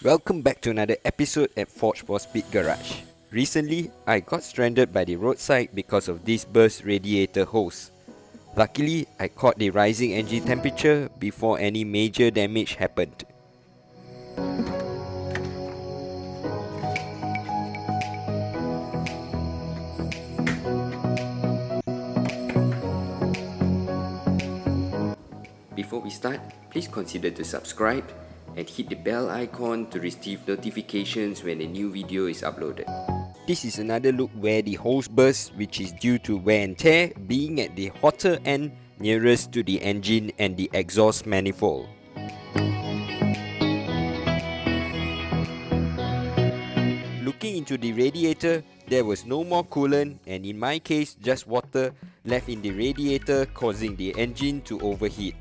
Welcome back to another episode at Forge for Speed Garage. Recently, I got stranded by the roadside because of this burst radiator hose. Luckily, I caught the rising engine temperature before any major damage happened. Before we start, please consider to subscribe and hit the bell icon to receive notifications when a new video is uploaded. This is another look where the hose burst, which is due to wear and tear being at the hotter end nearest to the engine and the exhaust manifold. Looking into the radiator, there was no more coolant, and in my case just water left in the radiator, causing the engine to overheat.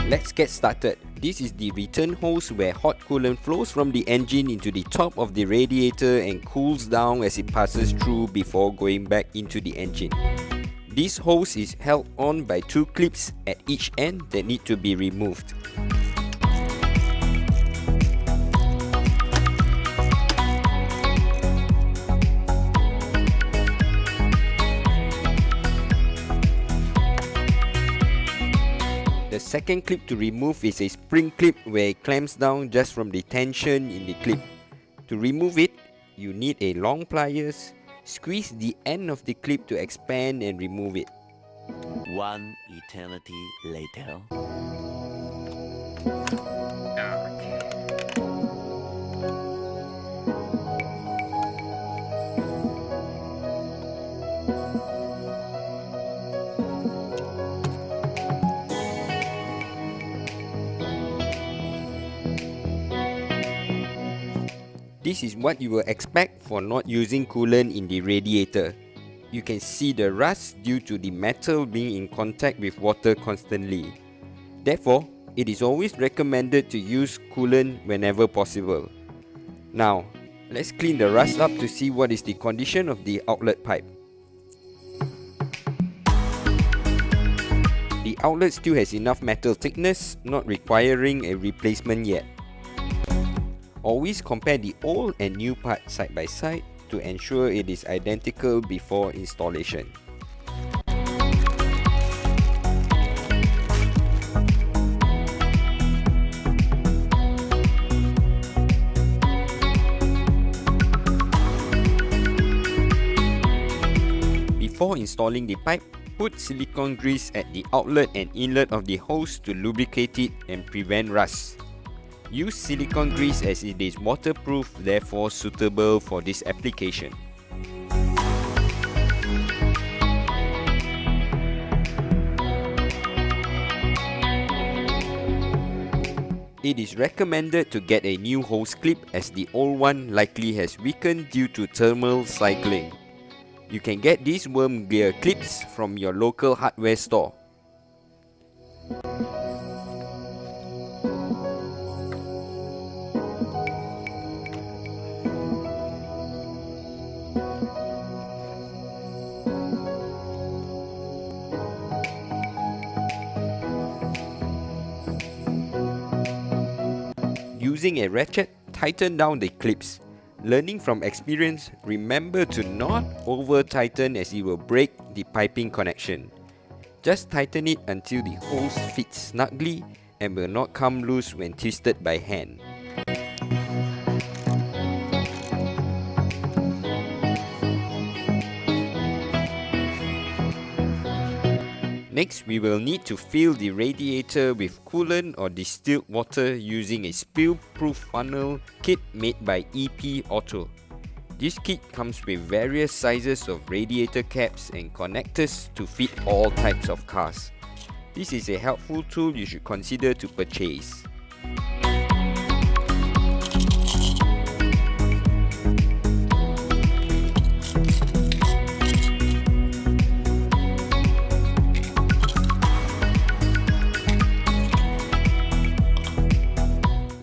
Let's get started. This is the return hose where hot coolant flows from the engine into the top of the radiator and cools down as it passes through before going back into the engine. This hose is held on by two clips at each end that need to be removed. The second clip to remove is a spring clip where it clamps down just from the tension in the clip. To remove it, you need a long pliers. Squeeze the end of the clip to expand and remove it. One eternity later. This is what you will expect for not using coolant in the radiator. You can see the rust due to the metal being in contact with water constantly. Therefore, it is always recommended to use coolant whenever possible. Now, let's clean the rust up to see what is the condition of the outlet pipe. The outlet still has enough metal thickness, not requiring a replacement yet. Always compare the old and new part side by side to ensure it is identical before installation. Before installing the pipe, put silicone grease at the outlet and inlet of the hose to lubricate it and prevent rust. Use silicone grease as it is waterproof, therefore suitable for this application. It is recommended to get a new hose clip as the old one likely has weakened due to thermal cycling. You can get these worm gear clips from your local hardware store. Using a ratchet, tighten down the clips. Learning from experience, remember to not over-tighten as it will break the piping connection. Just tighten it until the hose fits snugly and will not come loose when twisted by hand. Next, we will need to fill the radiator with coolant or distilled water using a spill-proof funnel kit made by EP Auto. This kit comes with various sizes of radiator caps and connectors to fit all types of cars. This is a helpful tool you should consider to purchase.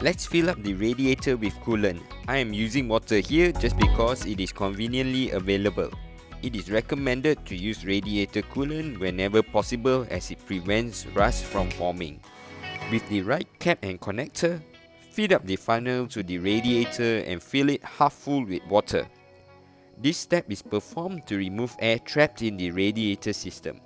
Let's fill up the radiator with coolant. I am using water here just because it is conveniently available. it is recommended to use radiator coolant whenever possible as it prevents rust from forming. With the right cap and connector, feed up the funnel to the radiator and fill it half full with water. This step is performed to remove air trapped in the radiator system.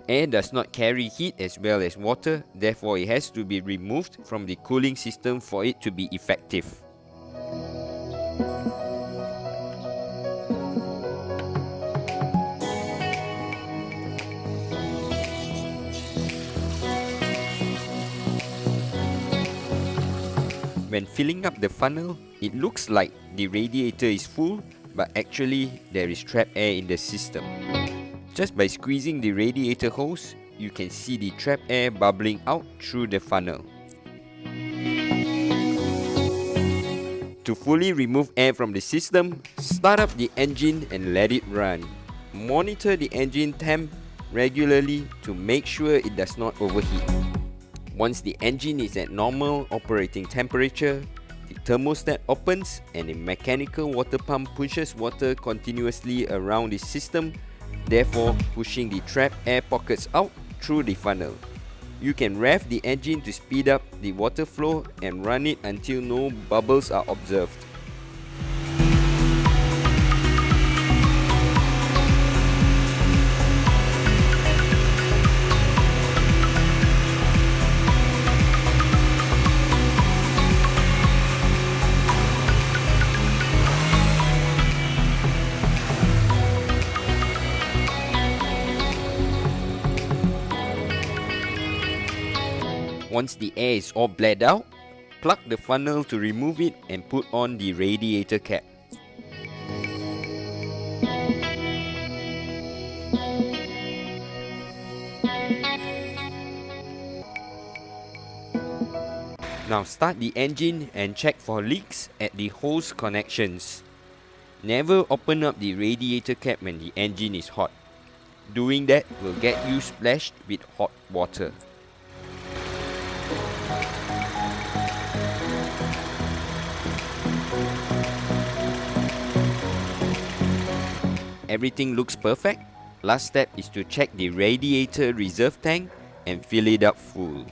Air does not carry heat as well as water, therefore it has to be removed from the cooling system for it to be effective. When filling up the funnel, it looks like the radiator is full, but actually there is trapped air in the system. Just by squeezing the radiator hose, you can see the trapped air bubbling out through the funnel. To fully remove air from the system, start up the engine and let it run. Monitor the engine temp regularly to make sure it does not overheat. Once the engine is at normal operating temperature, the thermostat opens and a mechanical water pump pushes water continuously around the system, therefore pushing the trapped air pockets out through the funnel. You can rev the engine to speed up the water flow and run it until no bubbles are observed. Once the air is all bled out, plug the funnel to remove it and put on the radiator cap. Now start the engine and check for leaks at the hose connections. Never open up the radiator cap when the engine is hot. Doing that will get you splashed with hot water. Everything looks perfect. Last step is to check the radiator reserve tank and fill it up full.